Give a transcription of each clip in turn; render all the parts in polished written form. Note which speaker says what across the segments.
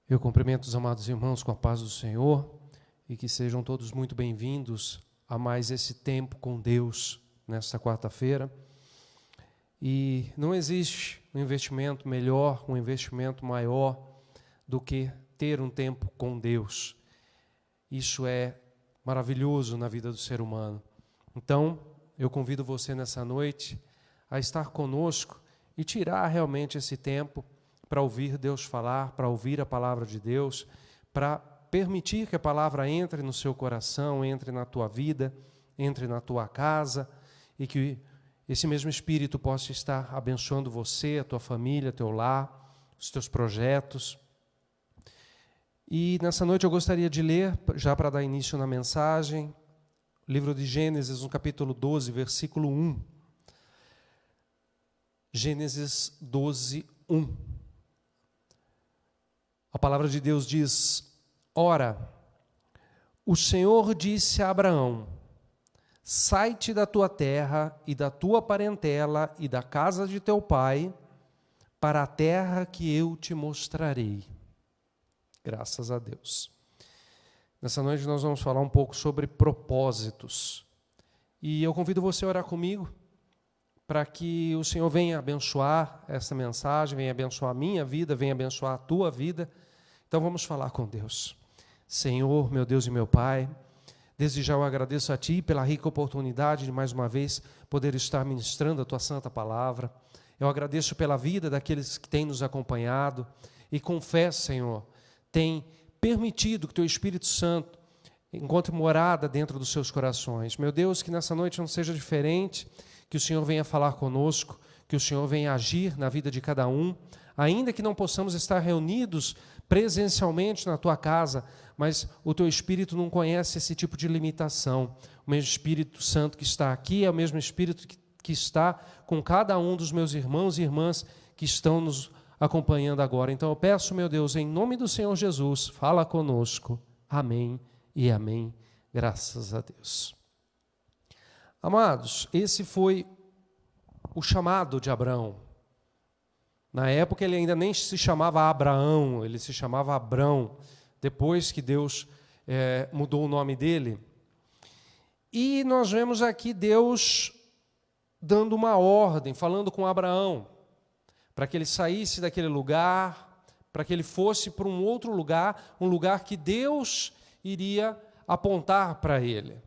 Speaker 1: Eu cumprimento os amados irmãos com a paz do Senhor e que sejam todos muito bem-vindos a mais esse tempo com Deus nesta quarta-feira. E não existe um investimento melhor, um investimento maior do que ter um tempo com Deus. Isso é maravilhoso na vida do ser humano. Então, eu convido você nessa noite a estar conosco e tirar realmente esse tempo para ouvir Deus falar, para ouvir a palavra de Deus, para permitir que a palavra entre no seu coração, entre na tua vida, entre na tua casa, e que esse mesmo Espírito possa estar abençoando você, a tua família, teu lar, os teus projetos. E nessa noite eu gostaria de ler, já para dar início na mensagem, o livro de Gênesis, no capítulo 12, versículo 1. Gênesis 12, 1. A palavra de Deus diz: Ora, o Senhor disse a Abraão: sai-te da tua terra e da tua parentela e da casa de teu pai, para a terra que eu te mostrarei. Graças a Deus. Nessa noite nós vamos falar um pouco sobre propósitos. E eu convido você a orar comigo, para que o Senhor venha abençoar essa mensagem, venha abençoar a minha vida, venha abençoar a tua vida. Então vamos falar com Deus. Senhor, meu Deus e meu Pai, desde já eu agradeço a Ti pela rica oportunidade de mais uma vez poder estar ministrando a Tua santa palavra. Eu agradeço pela vida daqueles que têm nos acompanhado e confesso, Senhor, tem permitido que Teu Espírito Santo encontre morada dentro dos seus corações. Meu Deus, que nessa noite não seja diferente, que o Senhor venha falar conosco, que o Senhor venha agir na vida de cada um, ainda que não possamos estar reunidos presencialmente na tua casa, mas o teu Espírito não conhece esse tipo de limitação. O mesmo Espírito Santo que está aqui é o mesmo Espírito que está com cada um dos meus irmãos e irmãs que estão nos acompanhando agora. Então eu peço, meu Deus, em nome do Senhor Jesus, fala conosco. Amém e amém. Graças a Deus. Amados, esse foi o chamado de Abraão. Na época ele ainda nem se chamava Abraão, ele se chamava Abrão, depois que Deus mudou o nome dele. E nós vemos aqui Deus dando uma ordem, falando com Abraão, para que ele saísse daquele lugar, para que ele fosse para um outro lugar, um lugar que Deus iria apontar para ele.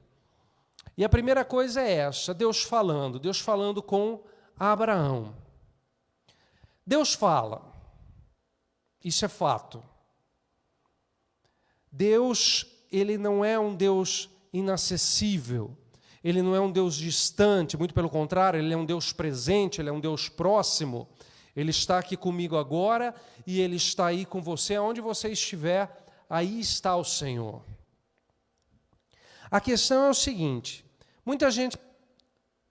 Speaker 1: E a primeira coisa é essa, Deus falando com Abraão. Deus fala, isso é fato. Deus, ele não é um Deus inacessível, ele não é um Deus distante, muito pelo contrário, ele é um Deus presente, ele é um Deus próximo. Ele está aqui comigo agora e ele está aí com você, aonde você estiver, aí está o Senhor. A questão é o seguinte, muita gente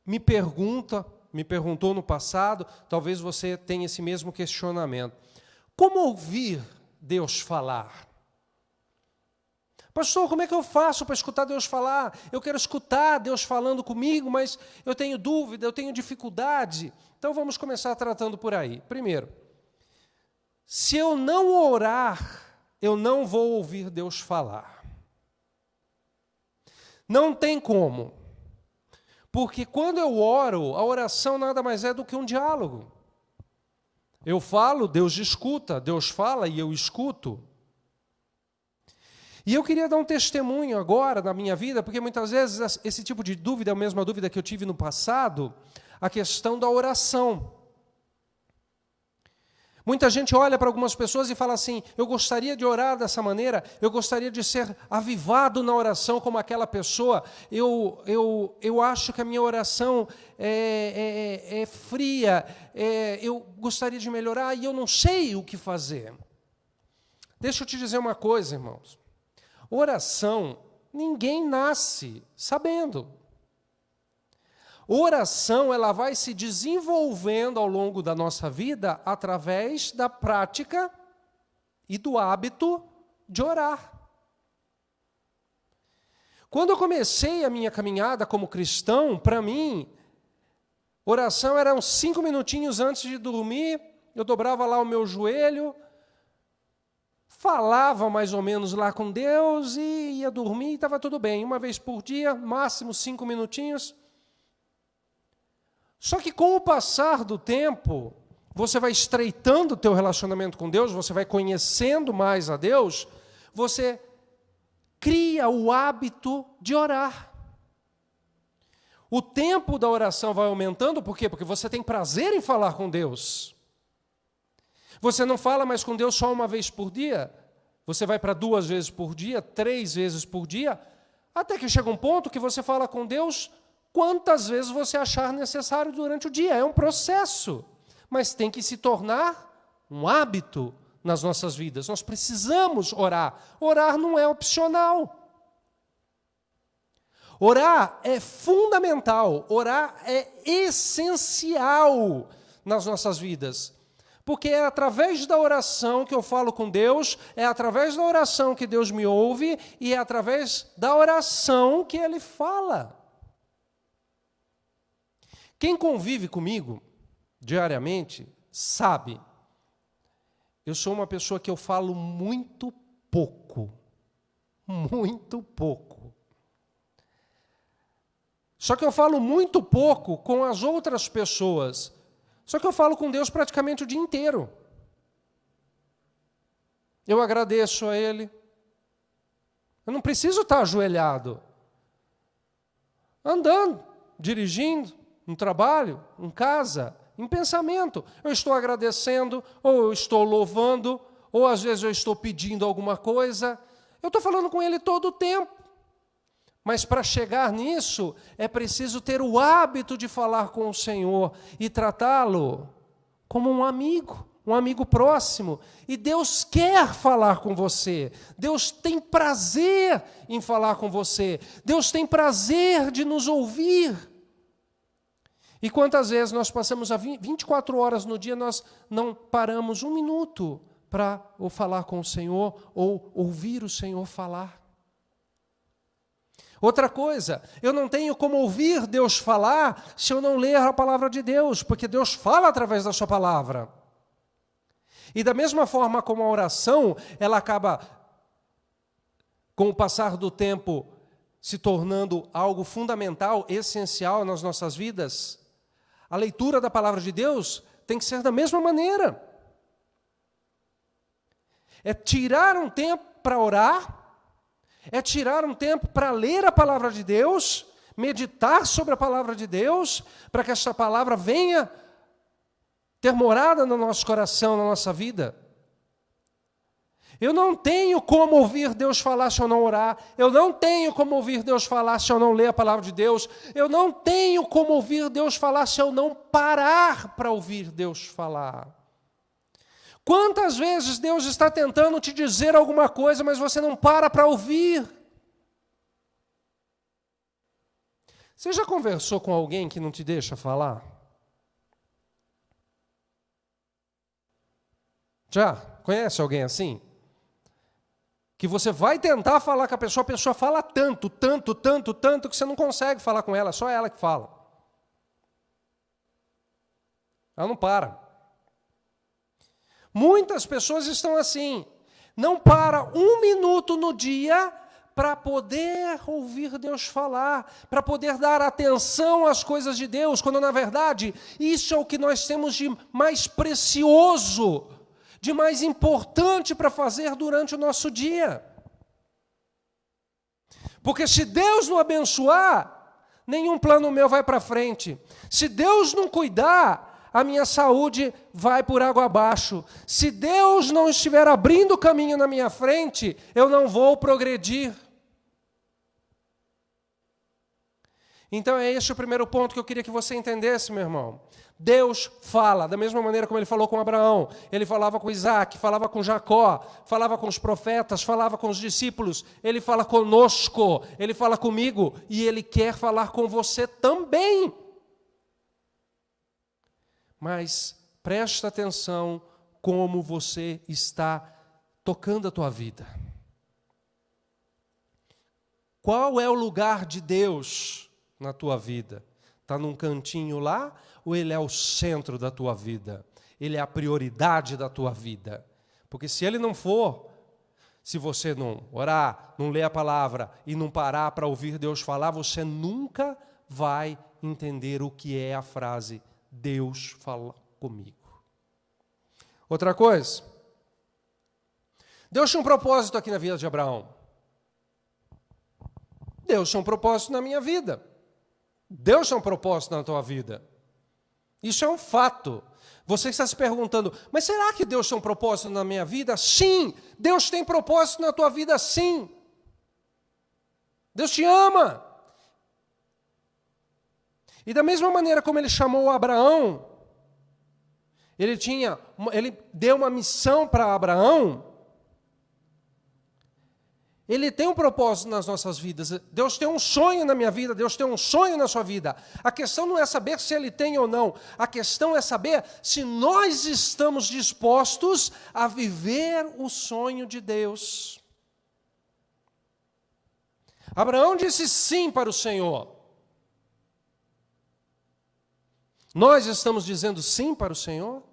Speaker 1: me perguntou no passado, talvez você tenha esse mesmo questionamento. Como ouvir Deus falar? Pastor, como é que eu faço para escutar Deus falar? Eu quero escutar Deus falando comigo, mas eu tenho dúvida, eu tenho dificuldade. Então vamos começar tratando por aí. Primeiro, se eu não orar, eu não vou ouvir Deus falar. Não tem como. Porque quando eu oro, a oração nada mais é do que um diálogo. Eu falo, Deus escuta, Deus fala e eu escuto. E eu queria dar um testemunho agora na minha vida, porque muitas vezes esse tipo de dúvida é a mesma dúvida que eu tive no passado, a questão da oração. Muita gente olha para algumas pessoas e fala assim, eu gostaria de orar dessa maneira, eu gostaria de ser avivado na oração como aquela pessoa, eu acho que a minha oração é fria, eu gostaria de melhorar e eu não sei o que fazer. Deixa eu te dizer uma coisa, irmãos. Oração, ninguém nasce sabendo. Oração, ela vai se desenvolvendo ao longo da nossa vida através da prática e do hábito de orar. Quando eu comecei a minha caminhada como cristão, para mim, oração era uns 5 minutinhos antes de dormir, eu dobrava lá o meu joelho, falava mais ou menos lá com Deus e ia dormir e estava tudo bem. Uma vez por dia, máximo 5 minutinhos. Só que com o passar do tempo, você vai estreitando o teu relacionamento com Deus, você vai conhecendo mais a Deus, você cria o hábito de orar. O tempo da oração vai aumentando, por quê? Porque você tem prazer em falar com Deus. Você não fala mais com Deus só uma vez por dia, você vai para 2 vezes por dia, 3 vezes por dia, até que chega um ponto que você fala com Deus quantas vezes você achar necessário durante o dia. É um processo, mas tem que se tornar um hábito nas nossas vidas. Nós precisamos orar. Orar não é opcional. Orar é fundamental, orar é essencial nas nossas vidas. Porque é através da oração que eu falo com Deus, é através da oração que Deus me ouve e é através da oração que Ele fala. Quem convive comigo diariamente sabe, eu sou uma pessoa que eu falo muito pouco. Muito pouco. Só que eu falo muito pouco com as outras pessoas. Só que eu falo com Deus praticamente o dia inteiro. Eu agradeço a Ele. Eu não preciso estar ajoelhado. Andando, dirigindo, no trabalho, em casa, em pensamento. Eu estou agradecendo, ou eu estou louvando, ou às vezes eu estou pedindo alguma coisa. Eu estou falando com Ele todo o tempo. Mas para chegar nisso, é preciso ter o hábito de falar com o Senhor e tratá-lo como um amigo próximo. E Deus quer falar com você. Deus tem prazer em falar com você. Deus tem prazer de nos ouvir. E quantas vezes nós passamos 24 horas no dia, nós não paramos 1 minuto para ou falar com o Senhor ou ouvir o Senhor falar. Outra coisa, eu não tenho como ouvir Deus falar se eu não ler a palavra de Deus, porque Deus fala através da sua palavra. E da mesma forma como a oração, ela acaba, com o passar do tempo, se tornando algo fundamental, essencial nas nossas vidas, a leitura da palavra de Deus tem que ser da mesma maneira. É tirar um tempo para orar, é tirar um tempo para ler a palavra de Deus, meditar sobre a palavra de Deus, para que essa palavra venha ter morada no nosso coração, na nossa vida. Eu não tenho como ouvir Deus falar se eu não orar. Eu não tenho como ouvir Deus falar se eu não ler a palavra de Deus. Eu não tenho como ouvir Deus falar se eu não parar para ouvir Deus falar. Quantas vezes Deus está tentando te dizer alguma coisa, mas você não para ouvir? Você já conversou com alguém que não te deixa falar? Já? Conhece alguém assim? Que você vai tentar falar com a pessoa fala tanto, que você não consegue falar com ela, só ela que fala. Ela não para. Muitas pessoas estão assim, não para 1 minuto no dia para poder ouvir Deus falar, para poder dar atenção às coisas de Deus, quando na verdade isso é o que nós temos de mais precioso, de mais importante para fazer durante o nosso dia. Porque se Deus não abençoar, nenhum plano meu vai para frente. Se Deus não cuidar, a minha saúde vai por água abaixo. Se Deus não estiver abrindo o caminho na minha frente, eu não vou progredir. Então é este o primeiro ponto que eu queria que você entendesse, meu irmão. Deus fala, da mesma maneira como Ele falou com Abraão, Ele falava com Isaac, falava com Jacó, falava com os profetas, falava com os discípulos, Ele fala conosco, Ele fala comigo e Ele quer falar com você também. Mas presta atenção como você está tocando a tua vida. Qual é o lugar de Deus na tua vida? Está num cantinho lá ou Ele é o centro da tua vida? Ele é a prioridade da tua vida? Porque se Ele não for, Se você não orar, não ler a palavra e não parar para ouvir Deus falar, você nunca vai entender o que é a frase Deus fala comigo. Outra coisa, Deus tinha um propósito aqui na vida de Abraão. Deus tinha um propósito na minha vida. Deus tinha um propósito na tua vida. Isso é um fato. Você está se perguntando, mas será que Deus tem um propósito na minha vida? Sim, Deus tem propósito na tua vida, sim. Deus te ama. E da mesma maneira como Ele chamou Abraão, Ele deu uma missão para Abraão, Ele tem um propósito nas nossas vidas. Deus tem um sonho na minha vida, Deus tem um sonho na sua vida. A questão não é saber se Ele tem ou não. A questão é saber se nós estamos dispostos a viver o sonho de Deus. Abraão disse sim para o Senhor. Nós estamos dizendo sim para o Senhor?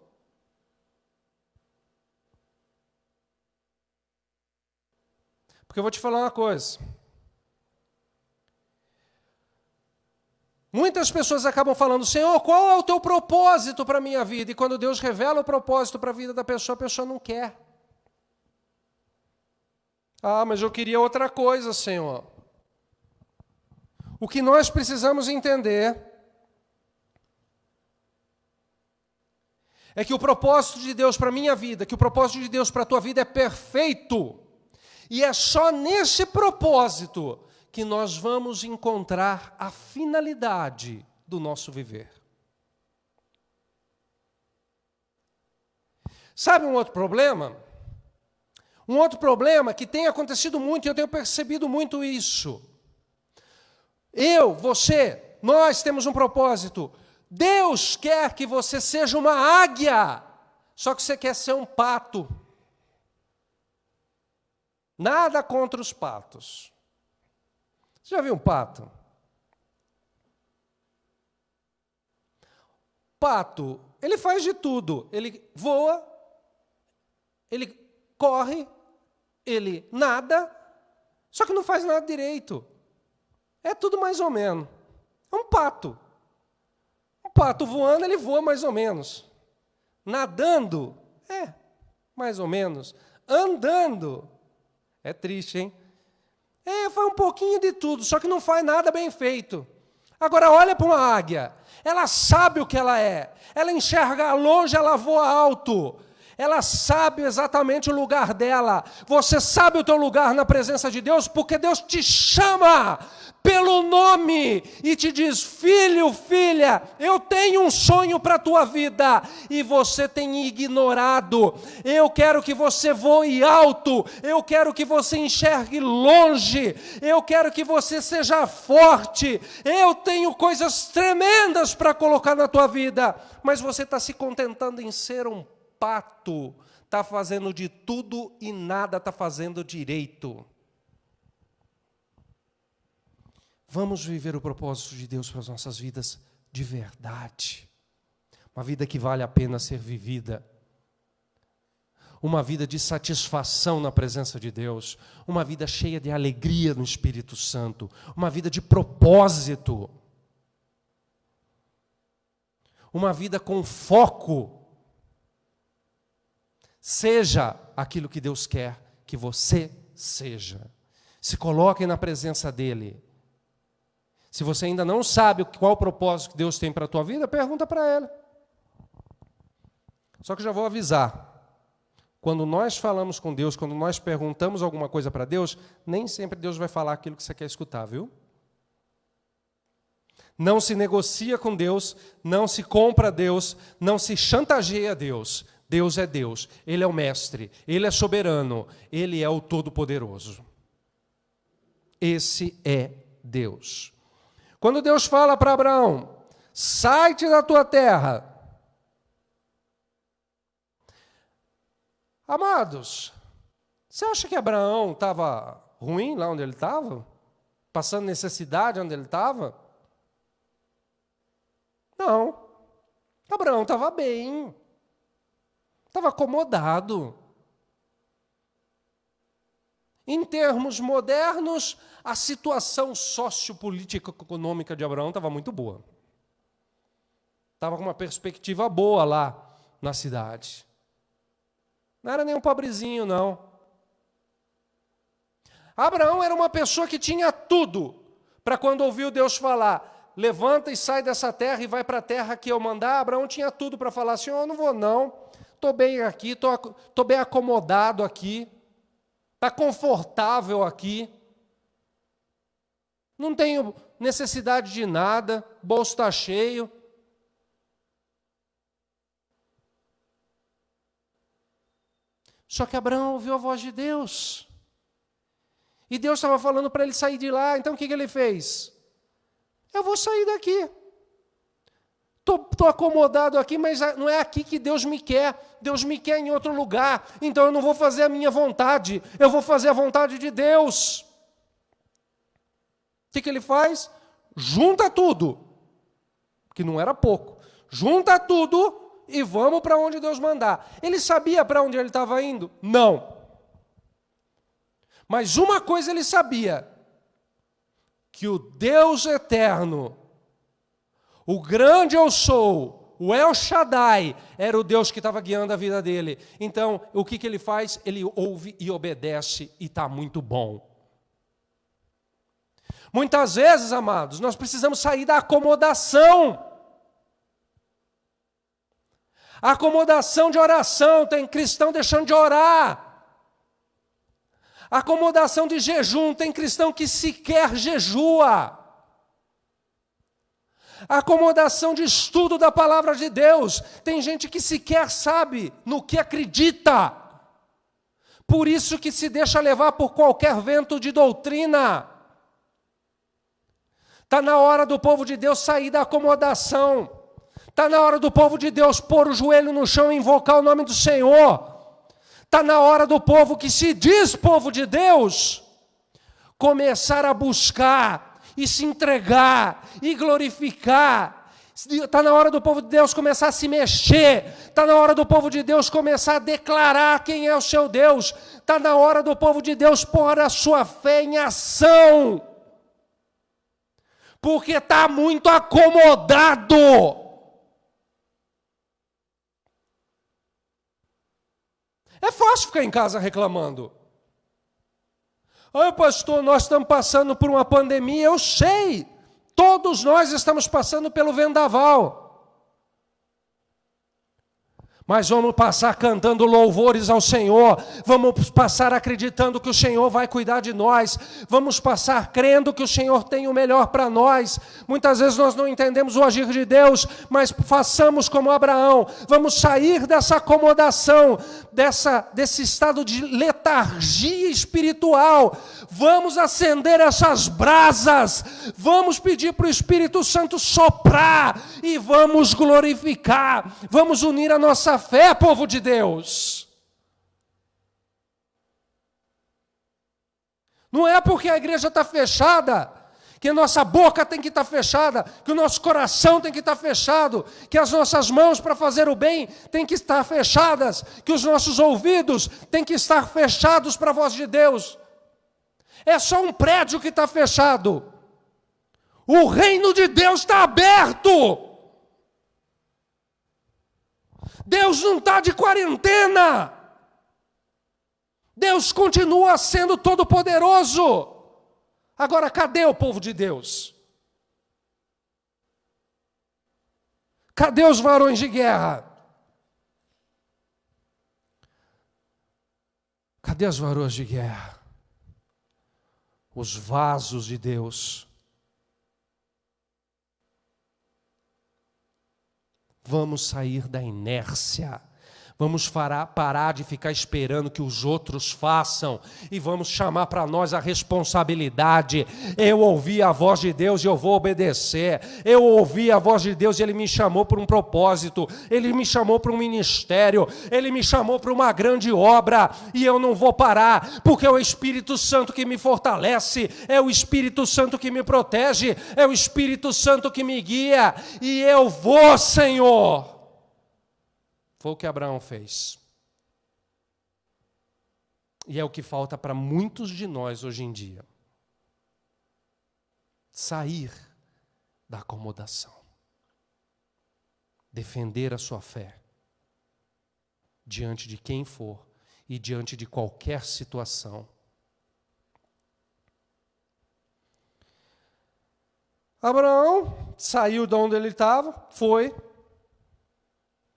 Speaker 1: Porque eu vou te falar uma coisa. Muitas pessoas acabam falando, Senhor, qual é o teu propósito para a minha vida? E quando Deus revela o propósito para a vida da pessoa, a pessoa não quer. Ah, mas eu queria outra coisa, Senhor. O que nós precisamos entender é que o propósito de Deus para a minha vida, que o propósito de Deus para a tua vida é perfeito. E é só nesse propósito que nós vamos encontrar a finalidade do nosso viver. Sabe um outro problema? Um outro problema que tem acontecido muito, e eu tenho percebido muito isso. Eu, você, nós temos um propósito. Deus quer que você seja uma águia, só que você quer ser um pato. Nada contra os patos. Você já viu um pato? Pato, ele faz de tudo. Ele voa, ele corre, ele nada, só que não faz nada direito. É tudo mais ou menos. É um pato. Um pato voando, ele voa mais ou menos. Nadando, mais ou menos. Andando, é triste, hein? Faz um pouquinho de tudo, só que não faz nada bem feito. Agora olha para uma águia. Ela sabe o que ela é. Ela enxerga longe, ela voa alto. Ela sabe exatamente o lugar dela. Você sabe o teu lugar na presença de Deus, porque Deus te chama pelo nome e te diz, filho, filha, eu tenho um sonho para a tua vida e você tem ignorado. Eu quero que você voe alto, eu quero que você enxergue longe, eu quero que você seja forte. Eu tenho coisas tremendas para colocar na tua vida, mas você está se contentando em ser um pato, está fazendo de tudo e nada está fazendo direito. Vamos viver o propósito de Deus para as nossas vidas de verdade. Uma vida que vale a pena ser vivida. Uma vida de satisfação na presença de Deus. Uma vida cheia de alegria no Espírito Santo. Uma vida de propósito. Uma vida com foco. Seja aquilo que Deus quer que você seja. Se coloque na presença dEle. Se você ainda não sabe qual o propósito que Deus tem para a tua vida, pergunta para Ele. Só que já vou avisar. Quando nós falamos com Deus, quando nós perguntamos alguma coisa para Deus, nem sempre Deus vai falar aquilo que você quer escutar, viu? Não se negocia com Deus, não se compra Deus, não se chantageia Deus. Deus é Deus, Ele é o mestre, Ele é soberano, Ele é o todo-poderoso. Esse é Deus. Quando Deus fala para Abraão, sai-te da tua terra. Amados, você acha que Abraão estava ruim lá onde ele estava? Passando necessidade onde ele estava? Não. Abraão estava bem. Estava acomodado. Em termos modernos, a situação sociopolítica e econômica de Abraão estava muito boa. Estava com uma perspectiva boa lá na cidade. Não era nem um pobrezinho, não. Abraão era uma pessoa que tinha tudo para quando ouviu Deus falar, levanta e sai dessa terra e vai para a terra que eu mandar. Abraão tinha tudo para falar assim, eu não vou não, estou bem aqui, estou bem acomodado aqui, está confortável aqui, não tenho necessidade de nada, bolso está cheio. Só que Abraão ouviu a voz de Deus. E Deus estava falando para ele sair de lá, então o que ele fez? Eu vou sair daqui. Estou acomodado aqui, mas não é aqui que Deus me quer. Deus me quer em outro lugar. Então eu não vou fazer a minha vontade. Eu vou fazer a vontade de Deus. O que ele faz? Junta tudo. Que não era pouco. Junta tudo e vamos para onde Deus mandar. Ele sabia para onde ele estava indo? Não. Mas uma coisa ele sabia. Que o Deus eterno, o grande eu sou, o El Shaddai, era o Deus que estava guiando a vida dele. Então, o que ele faz? Ele ouve e obedece e está muito bom. Muitas vezes, amados, nós precisamos sair da acomodação. A acomodação de oração, tem cristão deixando de orar. A acomodação de jejum, tem cristão que sequer jejua. A acomodação de estudo da palavra de Deus, tem gente que sequer sabe no que acredita. Por isso que se deixa levar por qualquer vento de doutrina. Está na hora do povo de Deus sair da acomodação. Está na hora do povo de Deus pôr o joelho no chão e invocar o nome do Senhor. Está na hora do povo que se diz povo de Deus, começar a buscar e se entregar e glorificar. Está na hora do povo de Deus começar a se mexer. Está na hora do povo de Deus começar a declarar quem é o seu Deus. Está na hora do povo de Deus pôr a sua fé em ação. Porque está muito acomodado. É fácil ficar em casa reclamando. Ai, pastor, nós estamos passando por uma pandemia, eu sei. Todos nós estamos passando pelo vendaval. Mas vamos passar cantando louvores ao Senhor, vamos passar acreditando que o Senhor vai cuidar de nós, vamos passar crendo que o Senhor tem o melhor para nós. Muitas vezes nós não entendemos o agir de Deus, mas façamos como Abraão, vamos sair dessa acomodação, desse estado de letargia espiritual, vamos acender essas brasas, vamos pedir para o Espírito Santo soprar e vamos glorificar, vamos unir a nossa fé, povo de Deus. Não é porque a igreja está fechada, que a nossa boca tem que estar fechada, que o nosso coração tem que estar fechado, que as nossas mãos para fazer o bem tem que estar fechadas, que os nossos ouvidos tem que estar fechados para a voz de Deus. É só um prédio que está fechado. O reino de Deus está aberto. Deus não está de quarentena. Deus continua sendo todo-poderoso. Agora, cadê o povo de Deus? Cadê os varões de guerra? Cadê os varões de guerra? Os vasos de Deus. Vamos sair da inércia. Vamos parar de ficar esperando que os outros façam e vamos chamar para nós a responsabilidade. Eu ouvi a voz de Deus e eu vou obedecer. Eu ouvi a voz de Deus e Ele me chamou para um propósito. Ele me chamou para um ministério. Ele me chamou para uma grande obra e eu não vou parar, porque é o Espírito Santo que me fortalece, é o Espírito Santo que me protege, é o Espírito Santo que me guia e eu vou, Senhor. Foi o que Abraão fez. E é o que falta para muitos de nós hoje em dia. Sair da acomodação. Defender a sua fé. Diante de quem for e diante de qualquer situação. Abraão saiu de onde ele estava, foi.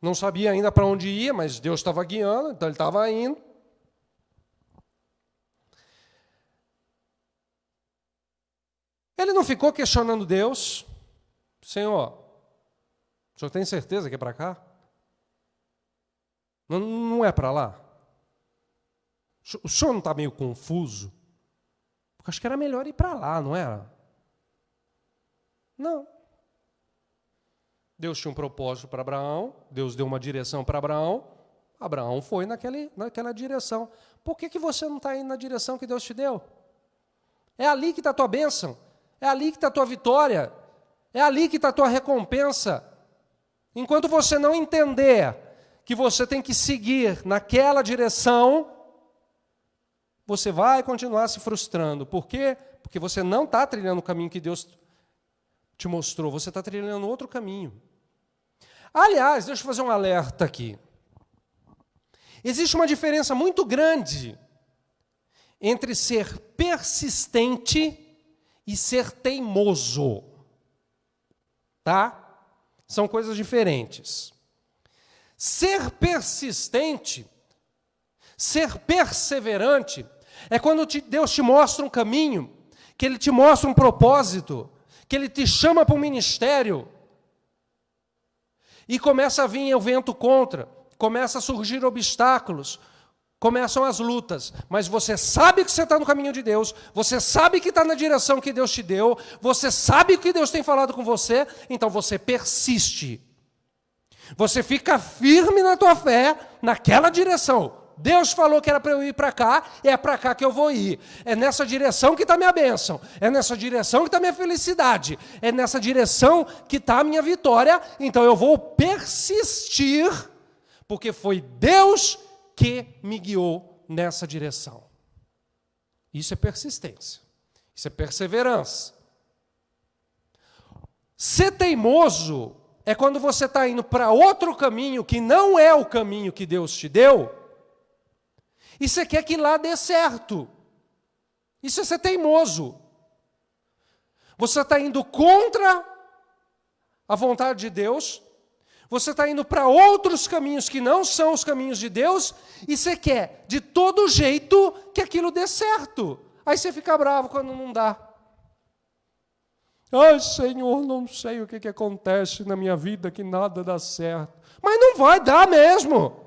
Speaker 1: Não sabia ainda para onde ia, mas Deus estava guiando, então ele estava indo. Ele não ficou questionando Deus. Senhor, o senhor tem certeza que é para cá? Não é para lá? O senhor não está meio confuso? Porque acho que era melhor ir para lá, não era? Não. Deus tinha um propósito para Abraão, Deus deu uma direção para Abraão, Abraão foi naquela direção. Por que você não está indo na direção que Deus te deu? É ali que está a tua bênção, é ali que está a tua vitória, é ali que está a tua recompensa. Enquanto você não entender que você tem que seguir naquela direção, você vai continuar se frustrando. Por quê? Porque você não está trilhando o caminho que Deus te mostrou, você está trilhando outro caminho. Aliás, deixa eu fazer um alerta aqui. Existe uma diferença muito grande entre ser persistente e ser teimoso. Tá? São coisas diferentes. Ser persistente, ser perseverante, é quando Deus te mostra um caminho, que Ele te mostra um propósito, que Ele te chama para um ministério, e começa a vir o vento contra, começa a surgir obstáculos, começam as lutas, mas você sabe que você está no caminho de Deus, você sabe que está na direção que Deus te deu, você sabe que Deus tem falado com você, então você persiste. Você fica firme na tua fé, naquela direção. Deus falou que era para eu ir para cá, é para cá que eu vou ir. É nessa direção que está minha bênção, é nessa direção que está minha felicidade, é nessa direção que está a minha vitória, então eu vou persistir, porque foi Deus que me guiou nessa direção. Isso é persistência, isso é perseverança. Ser teimoso é quando você está indo para outro caminho que não é o caminho que Deus te deu, e você quer que lá dê certo. Isso é ser teimoso. Você está indo contra a vontade de Deus, você está indo para outros caminhos que não são os caminhos de Deus, e você quer, de todo jeito, que aquilo dê certo. Aí você fica bravo quando não dá. Ai, Senhor, não sei o que acontece na minha vida, que nada dá certo. Mas não vai dar mesmo.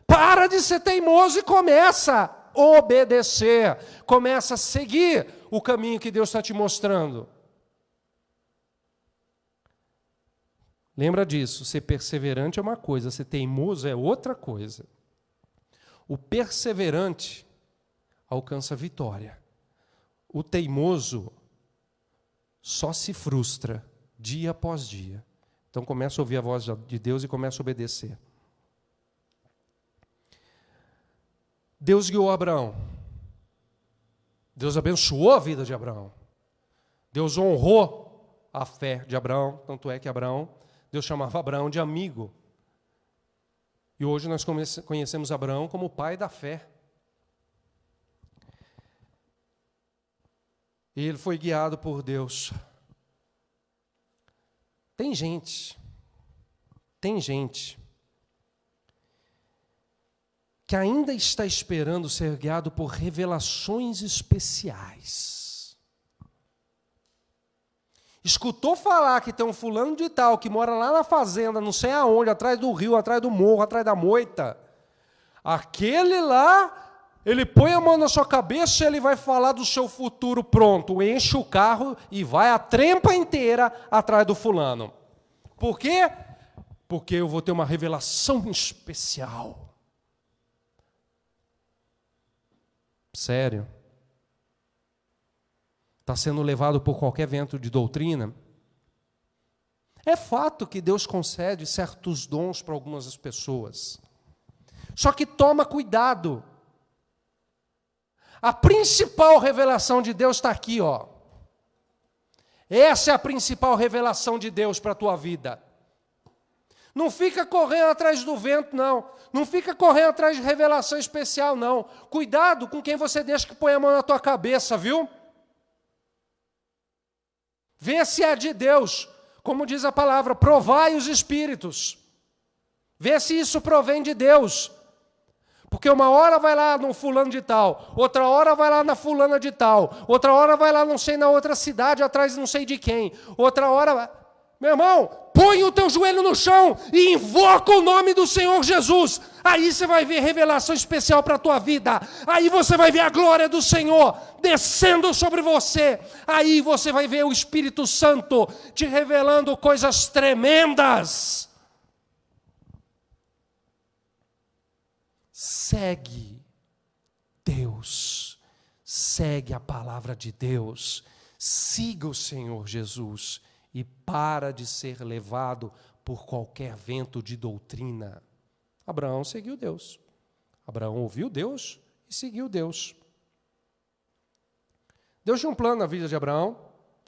Speaker 1: Para de ser teimoso e começa a obedecer. Começa a seguir o caminho que Deus está te mostrando. Lembra disso, ser perseverante é uma coisa, ser teimoso é outra coisa. O perseverante alcança a vitória. O teimoso só se frustra dia após dia. Então começa a ouvir a voz de Deus e começa a obedecer. Deus guiou Abraão. Deus abençoou a vida de Abraão. Deus honrou a fé de Abraão, tanto é que Deus chamava Abraão de amigo. E hoje nós conhecemos Abraão como o pai da fé. E ele foi guiado por Deus. Tem gente que ainda está esperando ser guiado por revelações especiais. Escutou falar que tem um fulano de tal que mora lá na fazenda, não sei aonde, atrás do rio, atrás do morro, atrás da moita. Aquele lá, ele põe a mão na sua cabeça e ele vai falar do seu futuro pronto. Enche o carro e vai a trempa inteira atrás do fulano. Por quê? Porque eu vou ter uma revelação especial. Sério? Está sendo levado por qualquer vento de doutrina? É fato que Deus concede certos dons para algumas pessoas. Só que toma cuidado. A principal revelação de Deus está aqui, ó. Essa é a principal revelação de Deus para a tua vida. Não fica correndo atrás do vento, não. Não fica correndo atrás de revelação especial, não. Cuidado com quem você deixa que põe a mão na tua cabeça, viu? Vê se é de Deus. Como diz a palavra, provai os espíritos. Vê se isso provém de Deus. Porque uma hora vai lá no fulano de tal, outra hora vai lá na fulana de tal, outra hora vai lá não sei na outra cidade atrás não sei de quem, outra hora... Meu irmão, põe o teu joelho no chão e invoca o nome do Senhor Jesus. Aí você vai ver revelação especial para a tua vida. Aí você vai ver a glória do Senhor descendo sobre você. Aí você vai ver o Espírito Santo te revelando coisas tremendas. Segue Deus, segue a palavra de Deus, siga o Senhor Jesus e para de ser levado por qualquer vento de doutrina. Abraão seguiu Deus, Abraão ouviu Deus e seguiu Deus. Deus tinha um plano na vida de Abraão,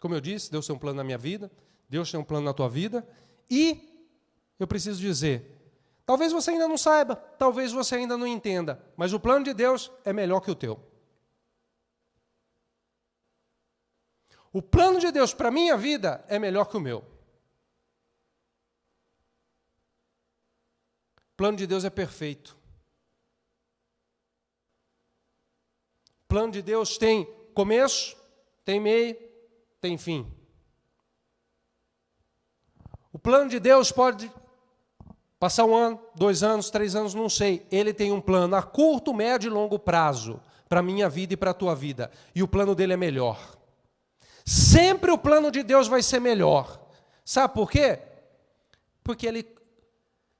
Speaker 1: como eu disse, Deus tem um plano na minha vida, Deus tem um plano na tua vida, e eu preciso dizer, talvez você ainda não saiba, talvez você ainda não entenda, mas o plano de Deus é melhor que o teu. O plano de Deus para a minha vida é melhor que o meu. O plano de Deus é perfeito. O plano de Deus tem começo, tem meio, tem fim. O plano de Deus pode passar 1 ano, 2 anos, 3 anos, não sei. Ele tem um plano a curto, médio e longo prazo para a minha vida e para a tua vida. E o plano dele é melhor. Sempre o plano de Deus vai ser melhor. Sabe por quê? Porque Ele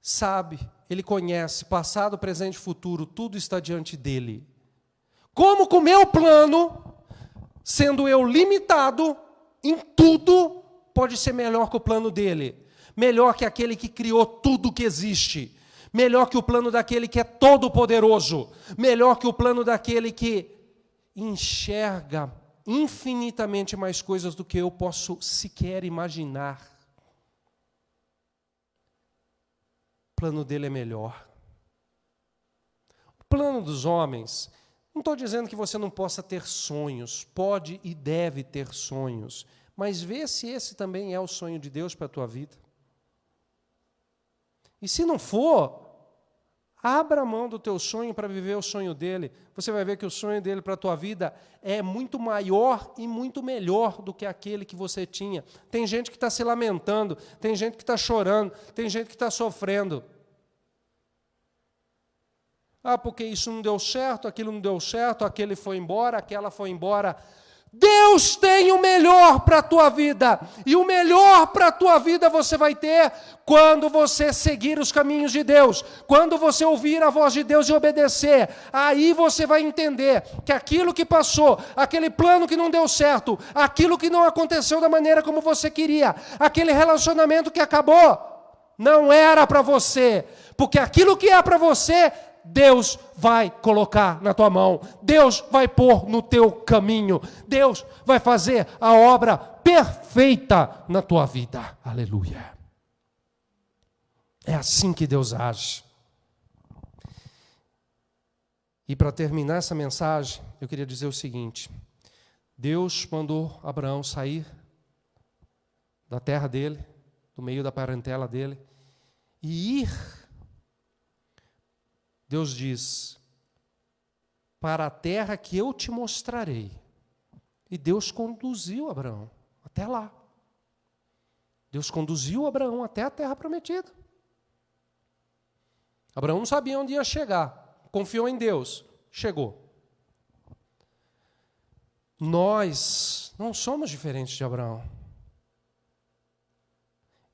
Speaker 1: sabe, Ele conhece passado, presente e futuro, tudo está diante dEle. Como com o meu plano, sendo eu limitado em tudo, pode ser melhor que o plano dEle. Melhor que aquele que criou tudo que existe. Melhor que o plano daquele que é todo poderoso. Melhor que o plano daquele que enxerga infinitamente mais coisas do que eu posso sequer imaginar. O plano dele é melhor. O plano dos homens, não estou dizendo que você não possa ter sonhos, pode e deve ter sonhos, mas vê se esse também é o sonho de Deus para a tua vida. E se não for, abra a mão do teu sonho para viver o sonho dele. Você vai ver que o sonho dele para a tua vida é muito maior e muito melhor do que aquele que você tinha. Tem gente que está se lamentando, tem gente que está chorando, tem gente que está sofrendo. Ah, porque isso não deu certo, aquilo não deu certo, aquele foi embora, aquela foi embora. Deus tem o melhor para a tua vida, e o melhor para a tua vida você vai ter quando você seguir os caminhos de Deus, quando você ouvir a voz de Deus e obedecer. Aí você vai entender que aquilo que passou, aquele plano que não deu certo, aquilo que não aconteceu da maneira como você queria, aquele relacionamento que acabou, não era para você, porque aquilo que é para você, Deus vai colocar na tua mão, Deus vai pôr no teu caminho, Deus vai fazer a obra perfeita na tua vida. Aleluia. É assim que Deus age. E para terminar essa mensagem, eu queria dizer o seguinte: Deus mandou Abraão sair da terra dele, do meio da parentela dele, e ir. Deus diz, para a terra que eu te mostrarei. E Deus conduziu Abraão até lá. Deus conduziu Abraão até a terra prometida. Abraão não sabia onde ia chegar, confiou em Deus, chegou. Nós não somos diferentes de Abraão.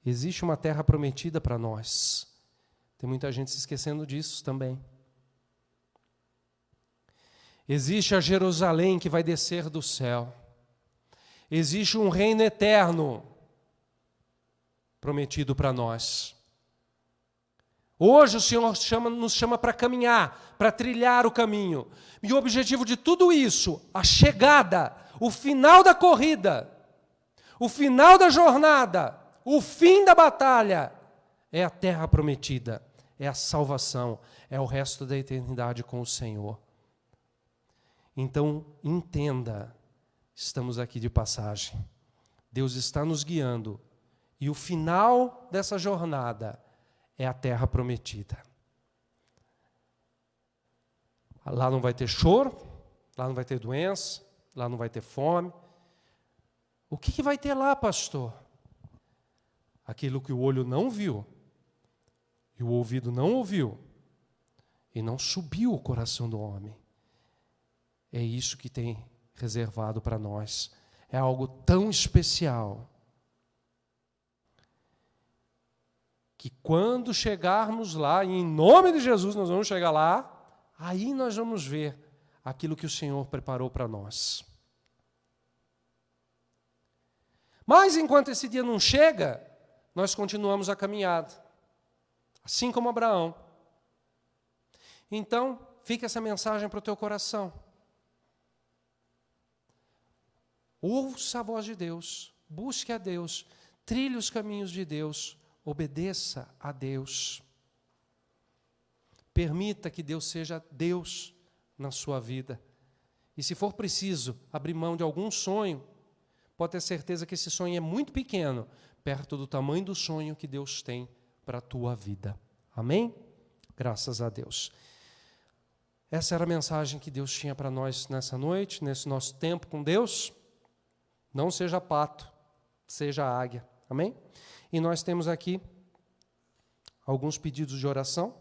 Speaker 1: Existe uma terra prometida para nós. Tem muita gente se esquecendo disso também. Existe a Jerusalém que vai descer do céu. Existe um reino eterno prometido para nós. Hoje o Senhor nos chama para caminhar, para trilhar o caminho. E o objetivo de tudo isso, a chegada, o final da corrida, o final da jornada, o fim da batalha, é a terra prometida, é a salvação, é o resto da eternidade com o Senhor. Então, entenda, estamos aqui de passagem. Deus está nos guiando. E o final dessa jornada é a terra prometida. Lá não vai ter choro, lá não vai ter doença, lá não vai ter fome. O que vai ter lá, pastor? Aquilo que o olho não viu, e o ouvido não ouviu, e não subiu o coração do homem. É isso que tem reservado para nós. É algo tão especial que quando chegarmos lá, e em nome de Jesus nós vamos chegar lá, aí nós vamos ver aquilo que o Senhor preparou para nós. Mas enquanto esse dia não chega, nós continuamos a caminhada, assim como Abraão. Então, fica essa mensagem para o teu coração. Ouça a voz de Deus, busque a Deus, trilhe os caminhos de Deus, obedeça a Deus. Permita que Deus seja Deus na sua vida. E se for preciso abrir mão de algum sonho, pode ter certeza que esse sonho é muito pequeno, perto do tamanho do sonho que Deus tem para a tua vida. Amém? Graças a Deus. Essa era a mensagem que Deus tinha para nós nessa noite, nesse nosso tempo com Deus. Não seja pato, seja águia. Amém? E nós temos aqui alguns pedidos de oração.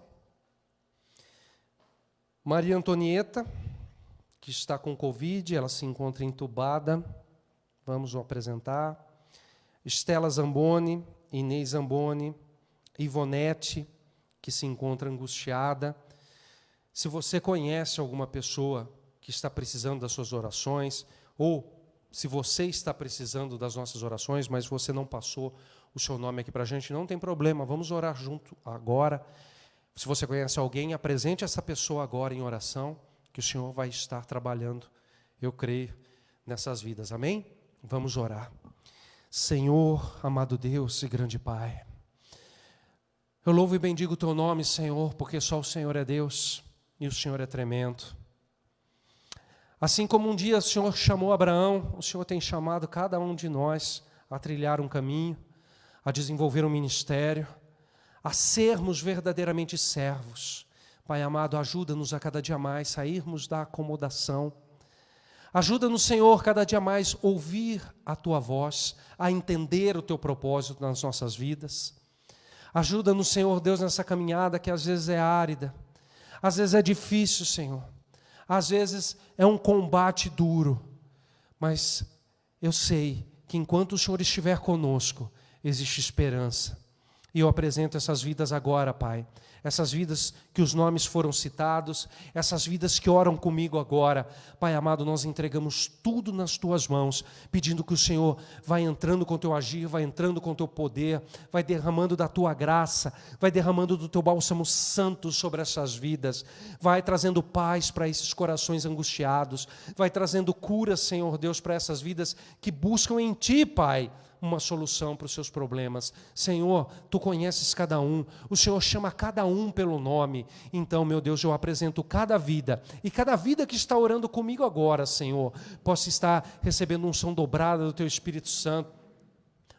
Speaker 1: Maria Antonieta, que está com Covid, ela se encontra entubada. Vamos o apresentar. Estela Zamboni, Inês Zamboni, Ivonete, que se encontra angustiada. Se você conhece alguma pessoa que está precisando das suas orações, ou se você está precisando das nossas orações, mas você não passou o seu nome aqui para a gente, não tem problema, vamos orar junto agora. Se você conhece alguém, apresente essa pessoa agora em oração, que o Senhor vai estar trabalhando, eu creio, nessas vidas. Amém? Vamos orar. Senhor, amado Deus e grande Pai, eu louvo e bendigo o Teu nome, Senhor, porque só o Senhor é Deus e o Senhor é tremendo. Assim como um dia o Senhor chamou Abraão, o Senhor tem chamado cada um de nós a trilhar um caminho, a desenvolver um ministério, a sermos verdadeiramente servos. Pai amado, ajuda-nos a cada dia mais sairmos da acomodação. Ajuda-nos, Senhor, cada dia mais ouvir a Tua voz, a entender o Teu propósito nas nossas vidas. Ajuda-nos, Senhor Deus, nessa caminhada que às vezes é árida, às vezes é difícil, Senhor. Às vezes é um combate duro, mas eu sei que enquanto o Senhor estiver conosco, existe esperança. E eu apresento essas vidas agora, Pai. Essas vidas que os nomes foram citados, essas vidas que oram comigo agora. Pai amado, nós entregamos tudo nas Tuas mãos, pedindo que o Senhor vá entrando com o Teu agir, vai entrando com o Teu poder, vai derramando da Tua graça, vai derramando do Teu bálsamo santo sobre essas vidas, vai trazendo paz para esses corações angustiados, vai trazendo cura, Senhor Deus, para essas vidas que buscam em Ti, Pai, uma solução para os seus problemas. Senhor, Tu conheces cada um, o Senhor chama cada um pelo nome. Então, meu Deus, eu apresento cada vida, e cada vida que está orando comigo agora, Senhor, possa estar recebendo unção dobrada do Teu Espírito Santo,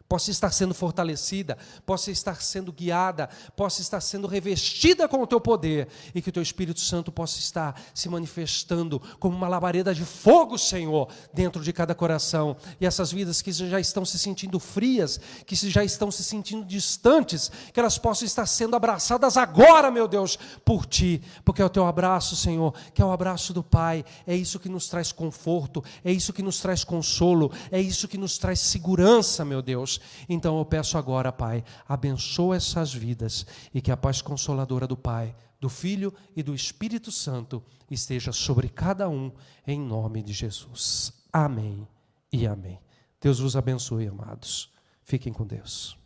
Speaker 1: possa estar sendo fortalecida, possa estar sendo guiada, possa estar sendo revestida com o Teu poder, e que o Teu Espírito Santo possa estar se manifestando como uma labareda de fogo, Senhor, dentro de cada coração. E essas vidas que já estão se sentindo frias, que já estão se sentindo distantes, que elas possam estar sendo abraçadas agora, meu Deus, por Ti, porque é o Teu abraço, Senhor, que é o abraço do Pai, é isso que nos traz conforto, é isso que nos traz consolo, é isso que nos traz segurança, meu Deus. Então eu peço agora, Pai, abençoa essas vidas e que a paz consoladora do Pai, do Filho e do Espírito Santo esteja sobre cada um, em nome de Jesus. Amém e amém. Deus vos abençoe, amados. Fiquem com Deus.